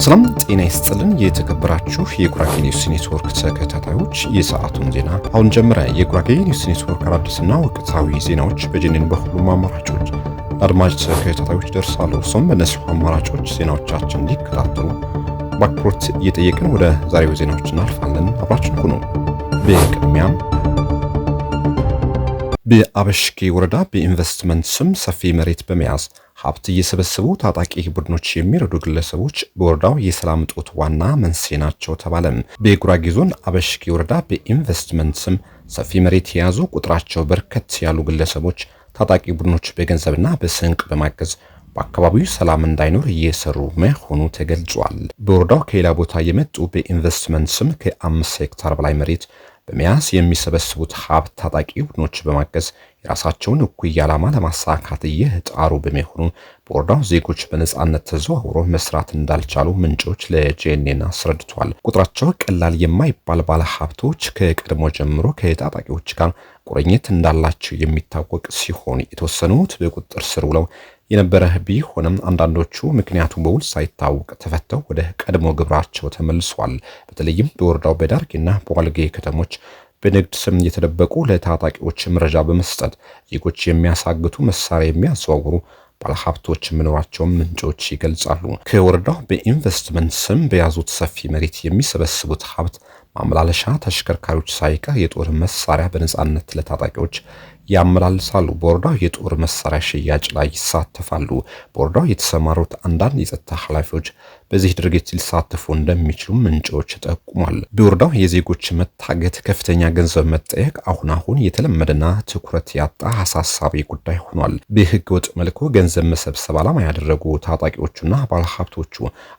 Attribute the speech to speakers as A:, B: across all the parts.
A: ሰላም ጤና ይስጥልን የተከበራችሁ የጉራጌ ኒውስ ኔትወርክ ተከታታዮች የሰዓቱን ዜና አሁን ጀመረ። የጉራጌ ኒውስ ኔትወርክ አዲስና ወቅታዊ ዜናዎች በጀኒን በሁሉም አማራጮች አድማጭ ተከታታዮች ደርሳሉ። እርሶም በእነዚህ አማራጮች ዜናዎቻችን እንዲከታተሉ በአክብሮት እየጠየቅን ወደ ዛሬው ዜናዎች እናልፋለን። አብራችን ሁኑ። በቅድሚያም በአበሽጌ ወረዳ በኢንቨስትመንት ስም ሰፊ መሬት በመያዝ ሀብት እየሰበሰቡ ታጣቂ ቡድኖች የሚረዱ ግለሰቦች በወረዳው የሰላም እጦት ዋና መንስኤ ናቸው ተባለ። በጉራጌ ዞን አበሽጌ ወረዳ በኢንቨስትመንት ስም ሰፊ መሬት የያዙ ቁጥራቸው በርከት ያሉ ግለሰቦች ታጣቂ ቡድኖች በገንዘብና በስንቅ በማገዝ በአካባቢው ሰላም እንዳይኖር እየሰሩ መሆኑ ተገልጿል። በወረዳው ከሌላ ቦታ የመጡ በኢንቨስትመንት ስም ከ5 ሄክታር በላይ መሬት በመያዝ የሚሰበስቡት ሀብት ታጣቂ ቡድኖች በማገዝ የራሳቸውን እኩይ ዓላማ ለማሳካት እየጣሩ በመሆኑ በወረዳው ዜጎች በነጻነት ተዘዋውሮ መስራት እንዳልቻሉ ምንጮች ለጄኔን አስረድተዋል። ቁጥራቸው ቀላል የማይባል ባለ ሀብቶች ከቀድሞ ጀምሮ ከታጣቂዎች ጋር ቁርኝት እንዳላቸው የሚታወቅ ሲሆን የተወሰኑት በቁጥጥር ስር ውለው የነበረ ቢሆንም አንዳንዶቹ ምክንያቱ በውል ሳይታወቅ ተፈተው ወደ ቀድሞ ግብራቸው ተመልሰዋል። በተለይም በወረዳው በዳርጌና በዋልጌ ከተሞች በንግድ ስም የተደበቁ ለታጣቂዎች መረጃ በመስጠት ዜጎች የሚያሳግቱ መሳሪያ የሚያዘዋውሩ ባለሀብቶች መኖራቸውን ምንጮች ይገልጻሉ። ከወረዳው በኢንቨስትመንት ስም በያዙት ሰፊ መሬት የሚሰበስቡት ሀብት ማመላለሻ ተሽከርካሪዎች ሳይቀር የጦር መሳሪያ በነጻነት ለታጣቂዎች ያመላልሳሉ። በወረዳው የጦር መሳሪያ ሽያጭ ላይ ይሳተፋሉ። በወረዳው የተሰማሩት አንዳንድ የጸጥታ ኃላፊዎች በዚህ ድርጊት ሊሳተፉ እንደሚችሉ ምንጮች ጠቁሟል። በወረዳው የዜጎች መታገት፣ ከፍተኛ ገንዘብ መጠየቅ አሁን የተለመደና ትኩረት ያጣ አሳሳቢ ጉዳይ ሆኗል። በህገ ወጥ መልኩ ገንዘብ መሰብሰብ ዓላማ ያደረጉ ታጣቂዎቹና ባለሀብቶቹ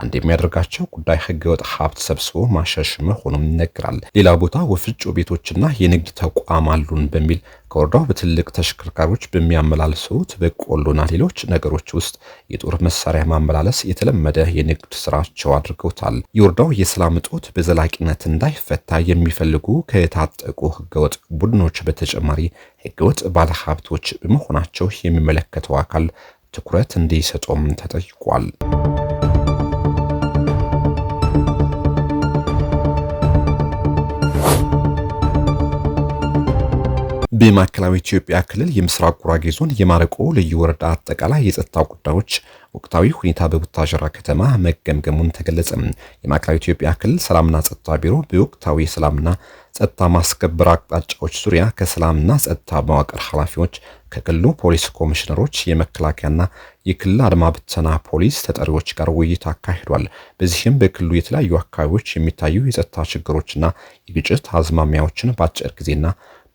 A: አንድ የሚያደርጋቸው ጉዳይ ህገ ወጥ ሀብት ሰብስቦ ማሸሽ መሆኑም ይነገራል። ሌላ ቦታ ወፍጮ ቤቶችና የንግድ ተቋም አሉን በሚል ከወረዳው በትልቅ ተሽከርካሪዎች በሚያመላልሱት በቆሎና ሌሎች ነገሮች ውስጥ የጦር መሳሪያ ማመላለስ የተለመደ የንግድ ስራቸው አድርገውታል። የወረዳው የሰላም እጦት በዘላቂነት እንዳይፈታ የሚፈልጉ ከታጠቁ ህገወጥ ቡድኖች በተጨማሪ ህገወጥ ባለሀብቶች በመሆናቸው የሚመለከተው አካል ትኩረት እንዲሰጠውም ተጠይቋል። በማዕከላዊ ኢትዮጵያ ክልል የምስራቅ ጉራጌ ዞን የማረቆ ልዩ ወረዳ አጠቃላይ የጸጥታ ጉዳዮች ወቅታዊ ሁኔታ በቡታጀራ ከተማ መገምገሙን ተገለጸ። የማዕከላዊ ኢትዮጵያ ክልል ሰላምና ጸጥታ ቢሮ በወቅታዊ የሰላምና ጸጥታ ማስከበር አቅጣጫዎች ዙሪያ ከሰላምና ጸጥታ መዋቅር ኃላፊዎች፣ ከክልሉ ፖሊስ ኮሚሽነሮች፣ የመከላከያና የክልል አድማ ብተና ፖሊስ ተጠሪዎች ጋር ውይይት አካሂዷል። በዚህም በክልሉ የተለያዩ አካባቢዎች የሚታዩ የጸጥታ ችግሮችና የግጭት አዝማሚያዎችን በአጭር ጊዜና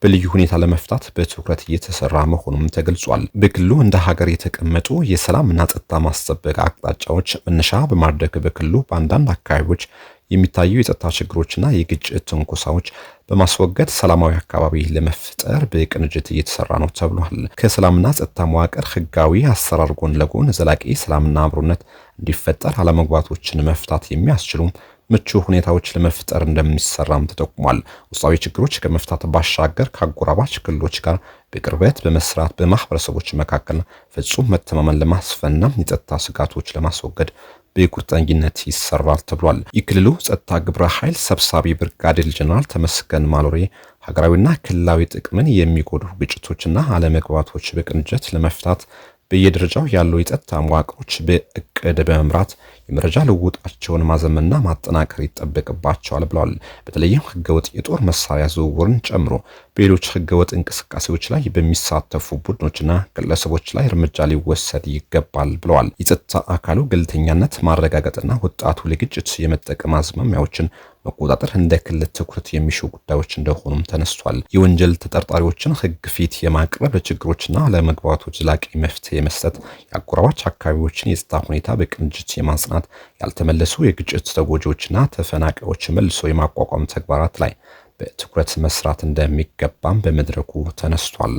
A: በልዩ ሁኔታ ለመፍታት በትኩረት እየተሰራ መሆኑም ተገልጿል። በክልሉ እንደ ሀገር የተቀመጡ የሰላምና ጸጥታ ማስጠበቅ አቅጣጫዎች መነሻ በማድረግ በክልሉ በአንዳንድ አካባቢዎች የሚታዩ የጸጥታ ችግሮችና የግጭት ትንኮሳዎች በማስወገድ ሰላማዊ አካባቢ ለመፍጠር በቅንጅት እየተሰራ ነው ተብሏል። ከሰላምና ጸጥታ መዋቅር ህጋዊ አሰራር ጎን ለጎን ዘላቂ ሰላምና አብሮነት እንዲፈጠር አለመግባባቶችን መፍታት የሚያስችሉ ምቹ ሁኔታዎች ለመፍጠር እንደሚሰራም ተጠቁሟል። ውስጣዊ ችግሮች ከመፍታት ባሻገር ከአጎራባች ክልሎች ጋር በቅርበት በመስራት በማህበረሰቦች መካከል ፍጹም መተማመን ለማስፈንና የጸጥታ ስጋቶች ለማስወገድ በቁርጠኝነት ይሰራል ተብሏል። የክልሉ ጸጥታ ግብረ ኃይል ሰብሳቢ ብርጋዴር ጀነራል ተመስገን ማሎሬ ሀገራዊና ክልላዊ ጥቅምን የሚጎዱ ግጭቶችና አለመግባባቶች በቅንጅት ለመፍታት በየደረጃው ያሉ የጸጥታ መዋቅሮች በእቅድ በመምራት የመረጃ ልውውጣቸውን ማዘመንና ማጠናከር ይጠበቅባቸዋል ብለዋል። በተለይም ህገወጥ የጦር መሳሪያ ዝውውርን ጨምሮ በሌሎች ህገወጥ እንቅስቃሴዎች ላይ በሚሳተፉ ቡድኖችና ግለሰቦች ላይ እርምጃ ሊወሰድ ይገባል ብለዋል። የጸጥታ አካሉ ገለልተኛነት ማረጋገጥና ወጣቱ ለግጭት የመጠቀም አዝማሚያዎችን መቆጣጠር እንደ ክልል ትኩረት የሚሹ ጉዳዮች እንደሆኑም ተነስቷል። የወንጀል ተጠርጣሪዎችን ህግ ፊት የማቅረብ፣ ለችግሮችና ለመግባባቶች ዘላቂ መፍትሄ መስጠት፣ የአጎራባች አካባቢዎችን የጸጥታ ሁኔታ በቅንጅት የማጽናት፣ ያልተመለሱ የግጭት ተጎጂዎችና ተፈናቃዮች መልሶ የማቋቋም ተግባራት ላይ በትኩረት መስራት እንደሚገባም በመድረኩ ተነስቷል።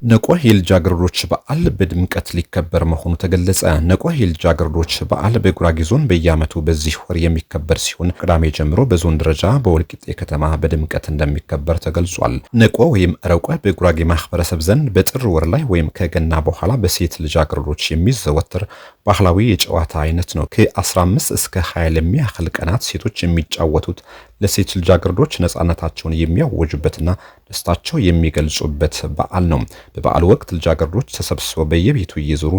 A: ነቆህ የልጃገረዶች በዓል በድምቀት ሊከበር መሆኑ ተገለጸ። ነቆህ የልጃገረዶች በዓል በጉራጌ ዞን በየዓመቱ በዚህ ወር የሚከበር ሲሆን ቅዳሜ ጀምሮ በዞን ደረጃ በወልቂጤ ከተማ በድምቀት እንደሚከበር ተገልጿል። ነቆህ ወይም ረቆህ በጉራጌ ማህበረሰብ ዘንድ በጥር ወር ላይ ወይም ከገና በኋላ በሴት ልጃገረዶች የሚዘወትር ባህላዊ የጨዋታ አይነት ነው። ከ15 እስከ 20 ለሚያህል ቀናት ሴቶች የሚጫወቱት ለሴት ልጃገረዶች ነፃነታቸውን የሚያወጁበትና ደስታቸው የሚገልጹበት በዓል ነው። በበዓሉ ወቅት ልጃገረዶች ተሰብስበው በየቤቱ እየዞሩ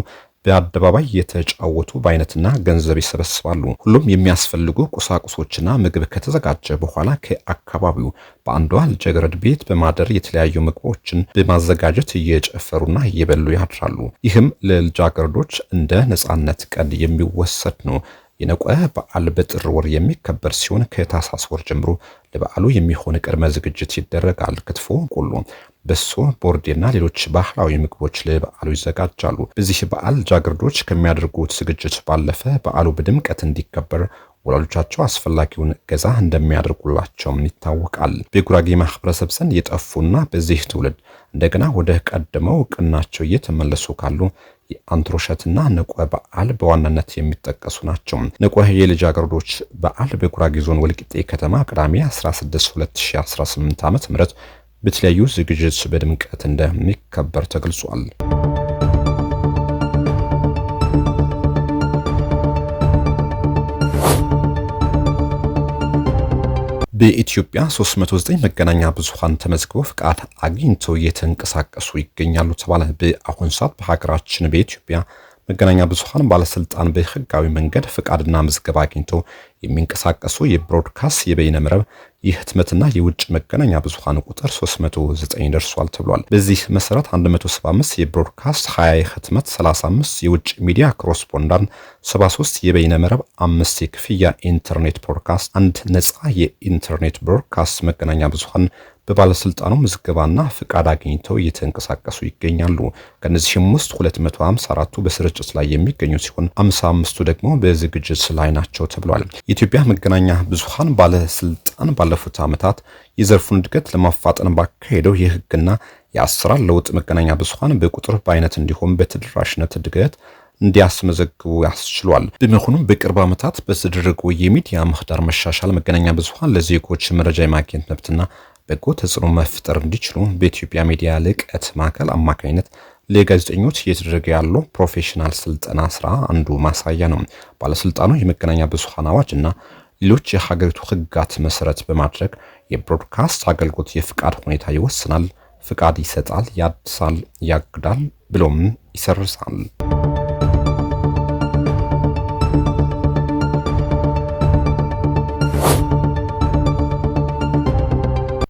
A: በአደባባይ የተጫወቱ በአይነትና ገንዘብ ይሰበስባሉ። ሁሉም የሚያስፈልጉ ቁሳቁሶችና ምግብ ከተዘጋጀ በኋላ ከአካባቢው በአንዷ ልጃገረድ ቤት በማደር የተለያዩ ምግቦችን በማዘጋጀት እየጨፈሩና እየበሉ ያድራሉ። ይህም ለልጃገረዶች እንደ ነፃነት ቀን የሚወሰድ ነው። የነቆህ በዓል በጥር ወር የሚከበር ሲሆን ከታህሳስ ወር ጀምሮ ለበዓሉ የሚሆን ቅድመ ዝግጅት ይደረጋል። ክትፎ፣ ቆሎ፣ በሶ፣ ቦርዴና ሌሎች ባህላዊ ምግቦች ለበዓሉ ይዘጋጃሉ። በዚህ በዓል ልጃገረዶች ከሚያደርጉት ዝግጅት ባለፈ በዓሉ በድምቀት እንዲከበር ወላጆቻቸው አስፈላጊውን እገዛ እንደሚያደርጉላቸውም ይታወቃል። በጉራጌ ማህበረሰብ ዘንድ የጠፉና በዚህ ትውልድ እንደገና ወደ ቀደመው ቅናቸው እየተመለሱ ካሉ የአንትሮሸትና ነቆህ በዓል በዋናነት የሚጠቀሱ ናቸው። ነቆህ የልጃገረዶች በዓል በጉራጌ ዞን ወልቂጤ ከተማ ቅዳሜ 16 2018 ዓ.ም በተለያዩ ዝግጅት በድምቀት እንደሚከበር ተገልጿል። በኢትዮጵያ 309 መገናኛ ብዙሃን ተመዝግበው ፍቃድ አግኝተው እየተንቀሳቀሱ ይገኛሉ ተባለ። በአሁን ሰዓት በሀገራችን በኢትዮጵያ መገናኛ ብዙሃን ባለስልጣን በህጋዊ መንገድ ፍቃድና ምዝገባ አግኝተው የሚንቀሳቀሱ የብሮድካስት የበይነ መረብ የህትመትና የውጭ መገናኛ ብዙሃን ቁጥር 309 ደርሷል ተብሏል። በዚህ መሰረት 175 የብሮድካስት፣ 20 የህትመት፣ 35 የውጭ ሚዲያ ኮረስፖንዳንት፣ 73 የበይነ መረብ፣ 5 የክፍያ ኢንተርኔት ብሮድካስት፣ 1 ነፃ የኢንተርኔት ብሮድካስት መገናኛ ብዙሃን በባለስልጣኑ ምዝገባና ፍቃድ አግኝተው እየተንቀሳቀሱ ይገኛሉ። ከነዚህም ውስጥ 254ቱ በስርጭት ላይ የሚገኙ ሲሆን 55ቱ ደግሞ በዝግጅት ላይ ናቸው ተብሏል። የኢትዮጵያ መገናኛ ብዙሃን ባለስልጣን ባለፉት ዓመታት የዘርፉን እድገት ለማፋጠን ባካሄደው የህግና የአሰራር ለውጥ መገናኛ ብዙሃን በቁጥር በአይነት እንዲሁም በተደራሽነት እድገት እንዲያስመዘግቡ ያስችሏል። በመሆኑም በቅርብ ዓመታት በተደረገው የሚዲያ ምህዳር መሻሻል መገናኛ ብዙሃን ለዜጎች መረጃ የማግኘት መብትና በጎ ተጽዕኖ መፍጠር እንዲችሉ በኢትዮጵያ ሚዲያ ልቀት ማዕከል አማካኝነት ለጋዜጠኞች እየተደረገ ያለው ፕሮፌሽናል ስልጠና ስራ አንዱ ማሳያ ነው። ባለስልጣኑ የመገናኛ ብዙሃን አዋጅ እና ሌሎች የሀገሪቱ ህግጋት መሰረት በማድረግ የብሮድካስት አገልግሎት የፍቃድ ሁኔታ ይወስናል፣ ፍቃድ ይሰጣል፣ ያድሳል፣ ያግዳል ብሎም ይሰርሳል።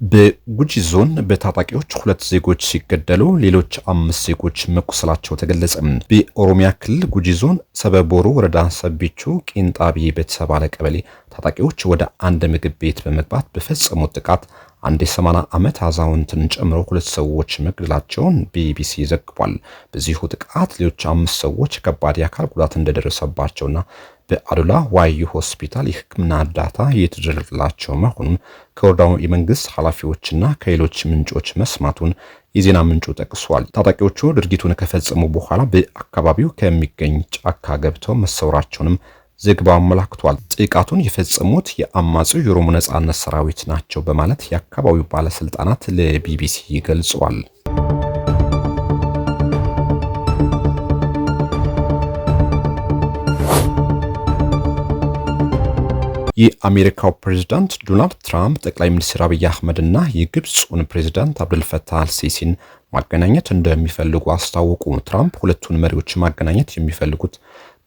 A: በጉጂ ዞን በታጣቂዎች 2 ዜጎች ሲገደሉ ሌሎች 5 ዜጎች መቁሰላቸው ተገለጸ። በኦሮሚያ ክልል ጉጂ ዞን ሰበቦሮ ወረዳ ሰቢቹ ቂንጣቢ በተባለ ቀበሌ ታጣቂዎች ወደ አንድ ምግብ ቤት በመግባት በፈጸሙት ጥቃት አንድ የ80 ዓመት አዛውንትን ጨምሮ 2 ሰዎች መግደላቸውን ቢቢሲ ዘግቧል። በዚሁ ጥቃት ሌሎች 5 ሰዎች ከባድ የአካል ጉዳት እንደደረሰባቸውና በአዶላ ዋዩ ሆስፒታል የሕክምና እርዳታ እየተደረገላቸው መሆኑን ከወረዳው የመንግስት ኃላፊዎችና ከሌሎች ምንጮች መስማቱን የዜና ምንጩ ጠቅሷል። ታጣቂዎቹ ድርጊቱን ከፈጸሙ በኋላ በአካባቢው ከሚገኝ ጫካ ገብተው መሰወራቸውንም ዘገባው አመላክቷል። ጥቃቱን የፈጸሙት የአማጺው የኦሮሞ ነጻነት ሰራዊት ናቸው በማለት የአካባቢው ባለስልጣናት ለቢቢሲ ገልጸዋል። የአሜሪካው ፕሬዝዳንት ዶናልድ ትራምፕ ጠቅላይ ሚኒስትር አብይ አህመድ እና የግብፁን ፕሬዝዳንት አብዱልፈታህ አልሲሲን ማገናኘት እንደሚፈልጉ አስታወቁ። ትራምፕ ሁለቱን መሪዎች ማገናኘት የሚፈልጉት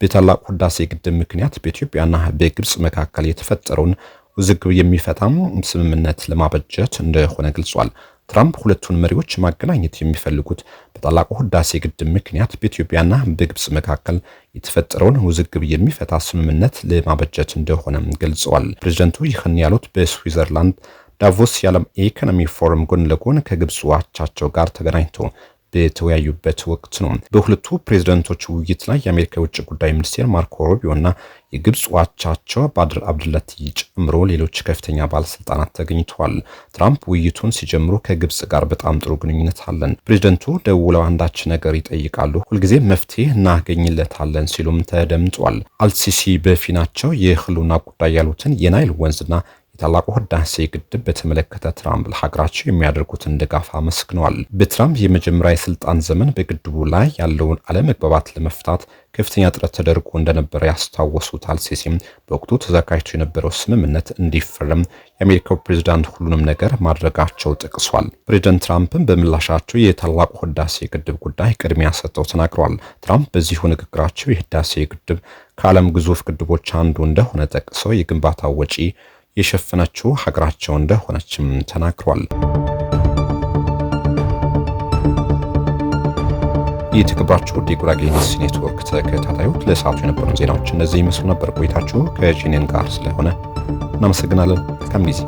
A: በታላቁ ህዳሴ ግድብ ምክንያት በኢትዮጵያና በግብፅ መካከል የተፈጠረውን ውዝግብ የሚፈታም ስምምነት ለማበጀት እንደሆነ ገልጿል። ትራምፕ ሁለቱን መሪዎች ማገናኘት የሚፈልጉት በታላቁ ህዳሴ ግድብ ምክንያት በኢትዮጵያና በግብፅ መካከል የተፈጠረውን ውዝግብ የሚፈታ ስምምነት ለማበጀት እንደሆነ ገልጸዋል። ፕሬዝዳንቱ ይህን ያሉት በስዊዘርላንድ ዳቮስ የዓለም ኢኮኖሚ ፎረም ጎን ለጎን ከግብፅ አቻቸው ጋር ተገናኝተው በተወያዩበት ወቅት ነው። በሁለቱ ፕሬዝዳንቶች ውይይት ላይ የአሜሪካ የውጭ ጉዳይ ሚኒስቴር ማርኮ ሩቢዮና የግብጽ አቻቸው ባድር አብድላቲ ጨምሮ ሌሎች ከፍተኛ ባለስልጣናት ተገኝተዋል። ትራምፕ ውይይቱን ሲጀምሩ ከግብጽ ጋር በጣም ጥሩ ግንኙነት አለን፣ ፕሬዝዳንቱ ደውለው አንዳች ነገር ይጠይቃሉ፣ ሁልጊዜ መፍትሄ እናገኝለታለን ሲሉም ተደምጧል። አልሲሲ በፊናቸው የህልውና ጉዳይ ያሉትን የናይል ወንዝና የታላቁ ህዳሴ ግድብ በተመለከተ ትራምፕ ለሀገራቸው የሚያደርጉትን ድጋፍ አመስግነዋል። በትራምፕ የመጀመሪያ የስልጣን ዘመን በግድቡ ላይ ያለውን አለመግባባት ለመፍታት ከፍተኛ ጥረት ተደርጎ እንደነበረ ያስታወሱት አልሲሲም በወቅቱ ተዘጋጅቶ የነበረው ስምምነት እንዲፈረም የአሜሪካው ፕሬዝዳንት ሁሉንም ነገር ማድረጋቸው ጠቅሷል። ፕሬዝዳንት ትራምፕም በምላሻቸው የታላቁ ህዳሴ ግድብ ጉዳይ ቅድሚያ ሰጥተው ተናግረዋል። ትራምፕ በዚሁ ንግግራቸው የህዳሴ ግድብ ከዓለም ግዙፍ ግድቦች አንዱ እንደሆነ ጠቅሰው የግንባታው ወጪ የሸፈነችው ሀገራቸው እንደሆነችም ተናግሯል። የተከበራችሁ የጉራጌ ኒውስ ኔትወርክ ተከታታዮች ለሰዓቱ የነበሩ ዜናዎች እነዚህ ይመስሉ ነበር። ቆይታችሁ ከጂኔን ጋር ስለሆነ እናመሰግናለን። መልካም ጊዜ